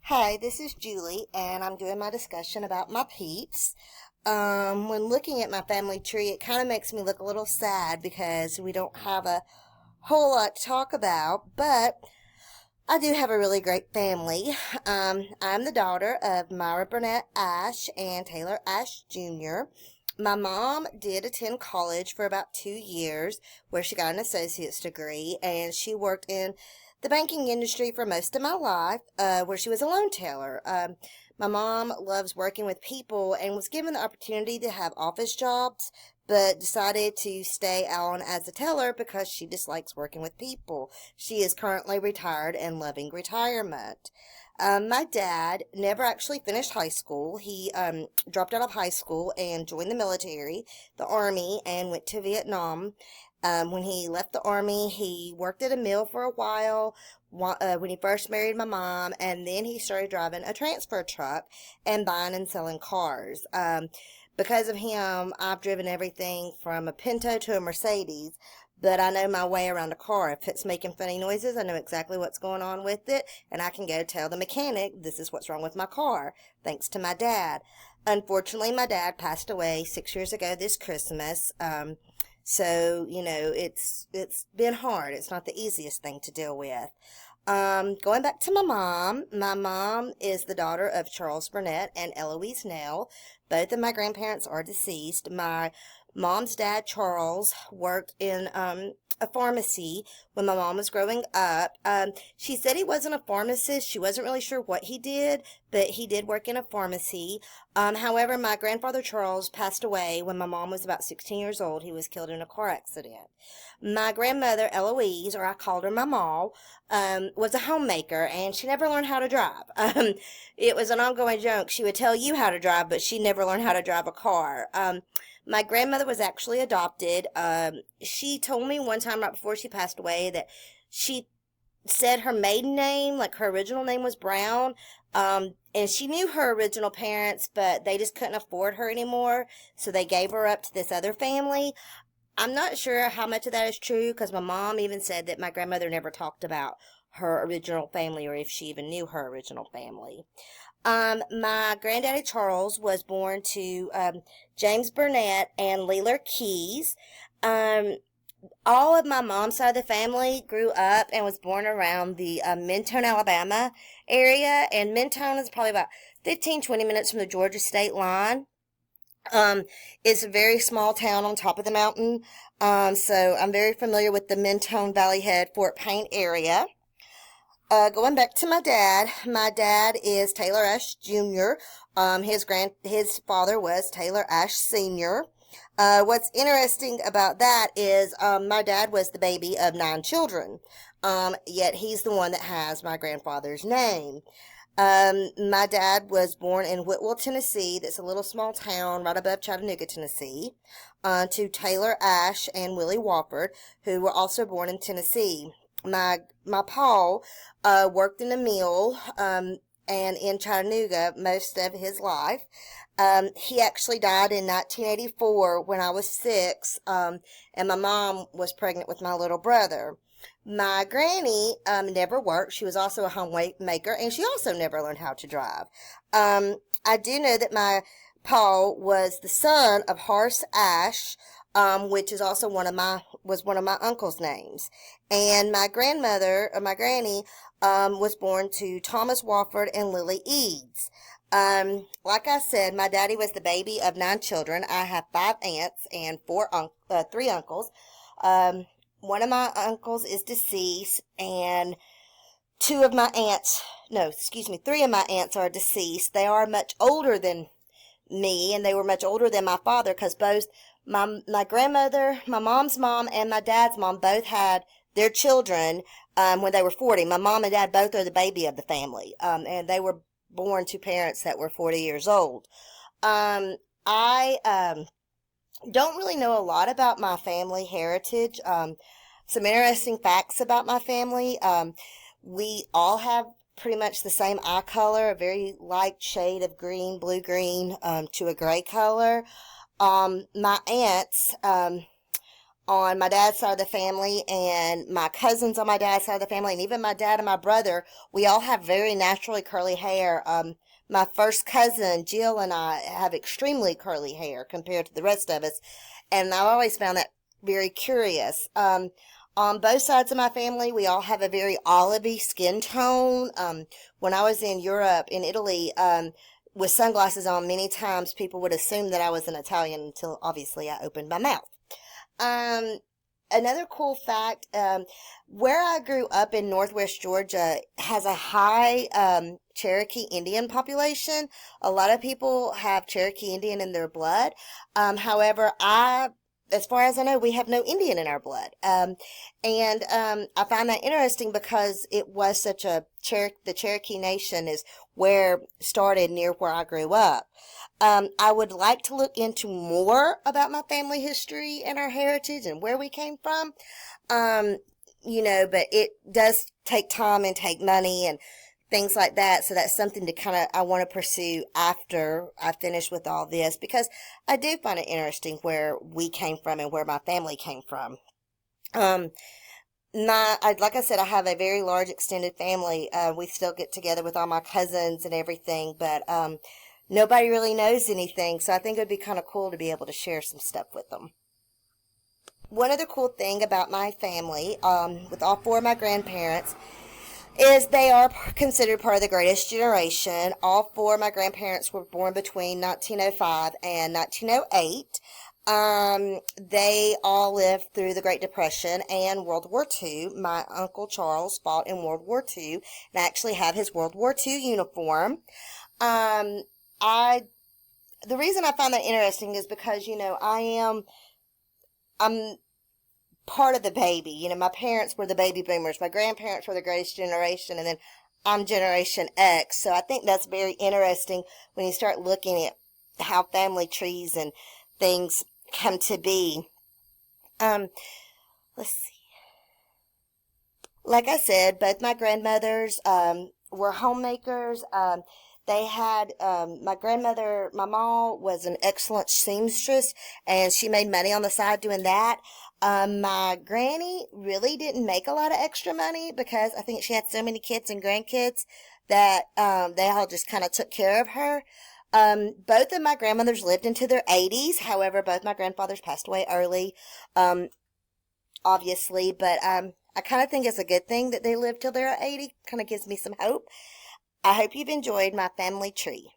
Hi, this is Julie, and I'm doing my discussion about my peeps. When looking at my family tree, it kind of makes me look a little sad because we don't have a whole lot to talk about, but I do have a really great family. I'm the daughter of Myra Burnett Ash and Taylor Ash Jr. My mom did attend college for about 2 years where she got an associate's degree, and she worked in the banking industry for most of my life, where she was a loan teller. My mom loves working with people and was given the opportunity to have office jobs, but decided to stay on as a teller because she dislikes working with people. She is currently retired and loving retirement. My dad never actually finished high school. He dropped out of high school and joined the military, the Army, and went to Vietnam. When he left the Army, he worked at a mill for a while when he first married my mom, and then he started driving a transfer truck and buying and selling cars. Because of him, I've driven everything from a Pinto to a Mercedes, but I know my way around a car. If it's making funny noises, I know exactly what's going on with it, and I can go tell the mechanic this is what's wrong with my car, thanks to my dad. Unfortunately, my dad passed away 6 years ago this Christmas. So, it's been hard. It's not the easiest thing to deal with. Going back to my mom is the daughter of Charles Burnett and Eloise Nell. Both of my grandparents are deceased. My mom's dad, Charles, worked in a pharmacy when my mom was growing up. She said he wasn't a pharmacist. She wasn't really sure what he did, but he did work in a pharmacy. However, my grandfather, Charles, passed away when my mom was about 16 years old. He was killed in a car accident. My grandmother, Eloise, or I called her my mom, was a homemaker, and she never learned how to drive. It was an ongoing joke. She would tell you how to drive, but she never learned how to drive a car. My grandmother was actually adopted. She told me one time right before she passed away that she said her maiden name, like her original name was Brown. And she knew her original parents, but they just couldn't afford her anymore. So they gave her up to this other family. I'm not sure how much of that is true because my mom even said that my grandmother never talked about her original family or if she even knew her original family. My granddaddy Charles was born to James Burnett and Leela Keys. Um, all of my mom's side of the family grew up and was born around the Mentone, Alabama area, and Mentone is probably about 15-20 minutes from the Georgia state line. It's a very small town on top of the mountain. So I'm very familiar with the Mentone Valley Head, Fort Payne area. Going back to my dad is Taylor Ash Jr. His father was Taylor Ash Sr. What's interesting about that is, my dad was the baby of 9 children. Yet he's the one that has my grandfather's name. My dad was born in Whitwell, Tennessee. That's a little small town right above Chattanooga, Tennessee, to Taylor Ash and Willie Wofford, who were also born in Tennessee. My pa, worked in a mill, and in Chattanooga most of his life. He actually died in 1984 when I was 6, and my mom was pregnant with my little brother. My granny never worked. She was also a homemaker, and she also never learned how to drive. I do know that my pa was the son of Horace Ash, which is also was one of my uncle's names. And my grandmother, or my granny, was born to Thomas Wofford and Lily Eads. Like I said, my daddy was the baby of 9 children. I have 5 aunts and 3 uncles. One of my uncles is deceased, and 3 of my aunts are deceased. They are much older than me, and they were much older than my father, because both my grandmother, my mom's mom, and my dad's mom both had their children when they were 40. My mom and dad both are the baby of the family, and they were born to parents that were 40 years old. I don't really know a lot about my family heritage. Some interesting facts about my family. We all have pretty much the same eye color, a very light shade of green, blue-green, to a gray color. My aunts, on my dad's side of the family, and my cousins on my dad's side of the family, and even my dad and my brother, we all have very naturally curly hair. My first cousin, Jill, and I have extremely curly hair compared to the rest of us, and I've always found that very curious. On both sides of my family, we all have a very olivey skin tone. When I was in Europe, in Italy, with sunglasses on, many times people would assume that I was an Italian until obviously I opened my mouth. Um, Another cool fact, where I grew up in Northwest Georgia has a high Cherokee Indian population. A lot of people have Cherokee Indian in their blood. However, as far as I know, we have no Indian in our blood. I find that interesting because it was such the Cherokee Nation is where started near where I grew up. I would like to look into more about my family history and our heritage and where we came from. Um, but it does take time and take money and things like that. So that's something I want to pursue after I finish with all this, because I do find it interesting where we came from and where my family came from. Um, like I said, I have a very large extended family. We still get together with all my cousins and everything, but nobody really knows anything. So I think it would be kind of cool to be able to share some stuff with them. One other cool thing about my family, with all four of my grandparents, is they are considered part of the greatest generation. All four of my grandparents were born between 1905 and 1908. They all lived through the Great Depression and World War II. My Uncle Charles fought in World War II and I actually have his World War II uniform. Um, I, the reason I find that interesting is because, I'm part of the baby. My parents were the baby boomers. My grandparents were the greatest generation, and then I'm Generation X. So I think that's very interesting when you start looking at how family trees and things come to be. Um, let's see. Like I said, both my grandmothers were homemakers. They had my grandmother, my mom was an excellent seamstress, and she made money on the side doing that. My granny really didn't make a lot of extra money because I think she had so many kids and grandkids that they all just kind of took care of her. Both of my grandmothers lived into their 80s. However, both my grandfathers passed away early, obviously. But I kind of think it's a good thing that they lived till they're 80. Kind of gives me some hope. I hope you've enjoyed my family tree.